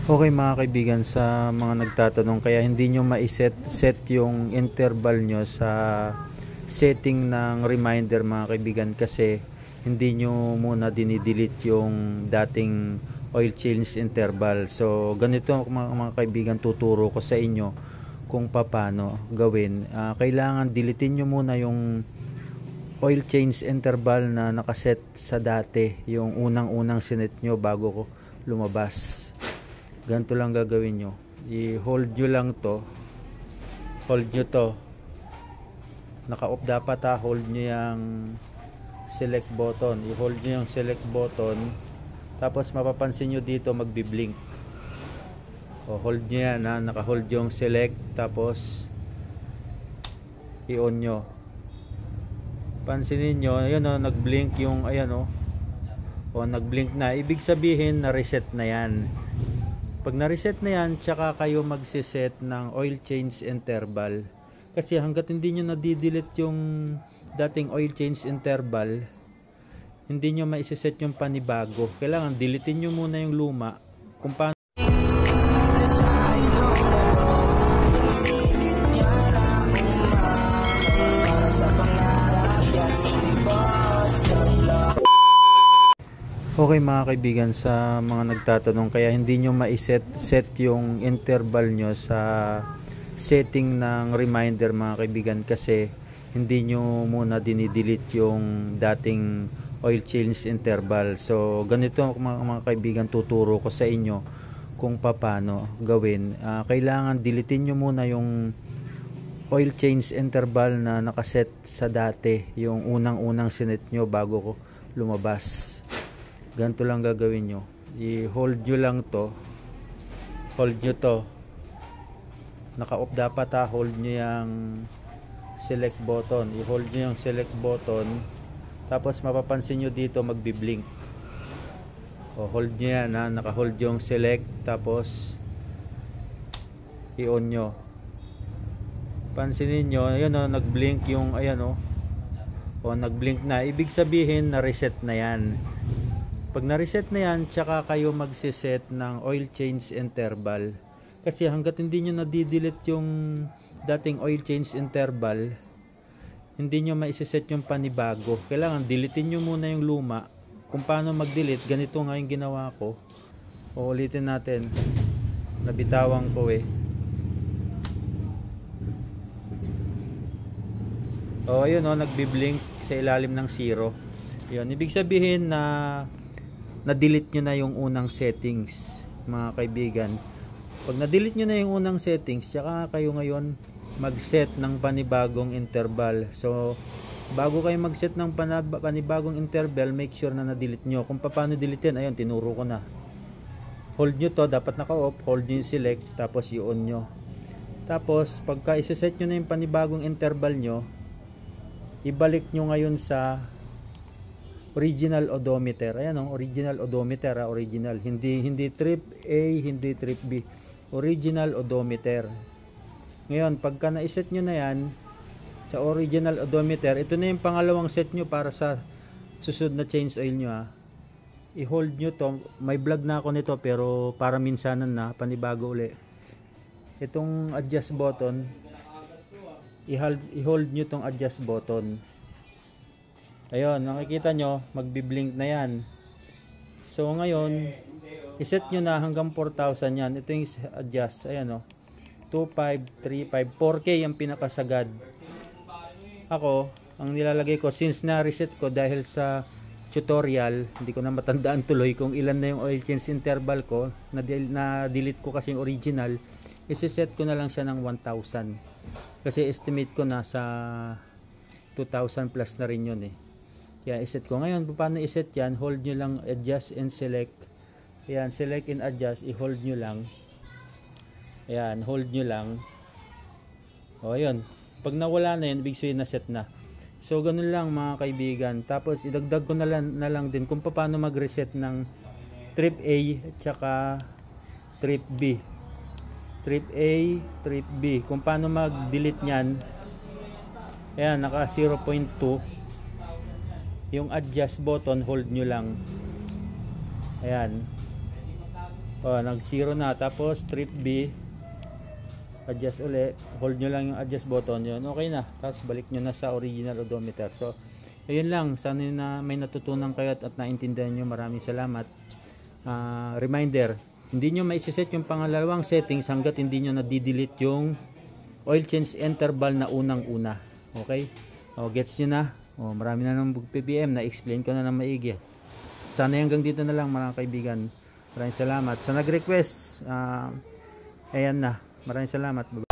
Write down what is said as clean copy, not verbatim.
Okay mga kaibigan, sa mga nagtatanong kaya hindi nyo set yung interval nyo sa setting ng reminder mga kaibigan, kasi hindi nyo muna dinidelete yung dating oil change interval. So ganito mga kaibigan, tuturo ko sa inyo kung paano gawin. Kailangan deletein nyo muna yung oil change interval na nakaset sa dati, yung unang sinet nyo bago ko lumabas. Ganito lang gagawin nyo, i-hold nyo lang to, hold nyo to, naka-off dapat ha, hold nyo yung select button, i-hold nyo yung select button, tapos mapapansin nyo dito magbi-blink. Hold nyo yan ha, naka-hold yung select, tapos i-on nyo, pansinin nyo, ayun o, nag-blink yung, ayan o, nag-blink na, ibig sabihin na reset na yan. Pag na-reset na yan, tsaka kayo magsiset ng oil change interval. Kasi hanggat hindi nyo na-delete yung dating oil change interval, hindi nyo maisiset yung panibago. Kailangan deletein nyo muna yung luma. Kung paano Okay mga kaibigan, sa mga nagtatanong kaya hindi nyo set yung interval nyo sa setting ng reminder mga kaibigan, kasi hindi nyo muna dinidelete yung dating oil change interval. So ganito mga kaibigan, tuturo ko sa inyo kung paano gawin. Kailangan deletein nyo muna yung oil change interval na nakaset sa dati, yung unang sinet nyo bago ko lumabas. Ganito lang gagawin nyo, i-hold nyo lang to, hold nyo to, naka-off dapat ha, hold nyo yung select button, i-hold nyo yung select button, tapos mapapansin nyo dito magbi-blink. Hold nyo yan ha, naka-hold yung select, tapos i-on nyo, pansinin nyo, ayun o, nag-blink yung, ayan o, nag-blink na, ibig sabihin na reset na yan. Pag na-reset na yan, tsaka kayo magsiset ng oil change interval. Kasi hanggat hindi nyo na-delete yung dating oil change interval, hindi nyo maisiset yung panibago. Kailangan deletein nyo muna yung luma. Kung paano mag-delete, ganito nga yung ginawa ko. Uulitin natin. Nabitawan ko eh. Ayun o, nagbi-blink sa ilalim ng 0. Yun, ibig sabihin na na-delete nyo na yung unang settings mga kaibigan. Pag na-delete nyo na yung unang settings, tsaka kayo ngayon mag-set ng panibagong interval. So bago kayo mag-set ng panibagong interval, make sure na na-delete nyo. Kung paano deletein, ayun, tinuro ko na. Hold nyo to, dapat naka-off, hold nyo yung select, tapos i-on nyo. Tapos pagka isa-set nyo na yung panibagong interval nyo, ibalik nyo ngayon sa original odometer. Ayan o, original odometer ha, original. Hindi trip A, hindi trip B. Original odometer. Ngayon, pagka na-set nyo na yan sa original odometer, ito na yung pangalawang set nyo para sa susunod na change oil nyo ha. I-hold nyo to. May vlog na ako nito pero para minsanan na, panibago uli. Itong adjust button, i-hold nyo tong adjust button. Ayun, nakikita nyo, magbi-blink na yan. So ngayon, iset nyo na hanggang 4,000 yan. Ito yung adjust, ayan o, 2,535, 4K yung pinakasagad. Ako, ang nilalagay ko, since na-reset ko dahil sa tutorial, hindi ko na matandaan tuloy kung ilan na yung oil change interval ko, na-delete ko kasi yung original, isiset ko na lang siya ng 1,000. Kasi estimate ko na sa 2,000 plus na rin yun eh. Kaya iset ko. Ngayon, paano iset yan? Hold nyo lang, adjust and select. Ayan, select and adjust, i-hold nyo lang. Ayan, hold nyo lang. Ayun. Pag nawala na yun, ibig sabihin na set na. So, ganun lang mga kaibigan. Tapos, idagdag ko na lang din kung paano mag-reset ng trip A at saka trip B. Trip A, trip B. Kung paano mag-delete nyan. Ayan, naka 0.2. Yung adjust button, hold nyo lang. Ayan. Nag 0 na. Tapos trip B, adjust uli, hold nyo lang yung adjust button, yun okay na. Tapos balik nyo na sa original odometer. So ayun lang, sana na may natutunan kayo at naintindihan nyo. Maraming salamat. Reminder, hindi nyo maiseset yung pangalawang settings hanggat hindi nyo na-delete yung oil change interval na unang-una. Okay? Gets nyo na? Marami na ng PPM na explain ko na ng maigi. Sana hanggang dito na lang mga kaibigan. Maraming salamat. Sa nag-request, ayan na. Maraming salamat. Bye-bye.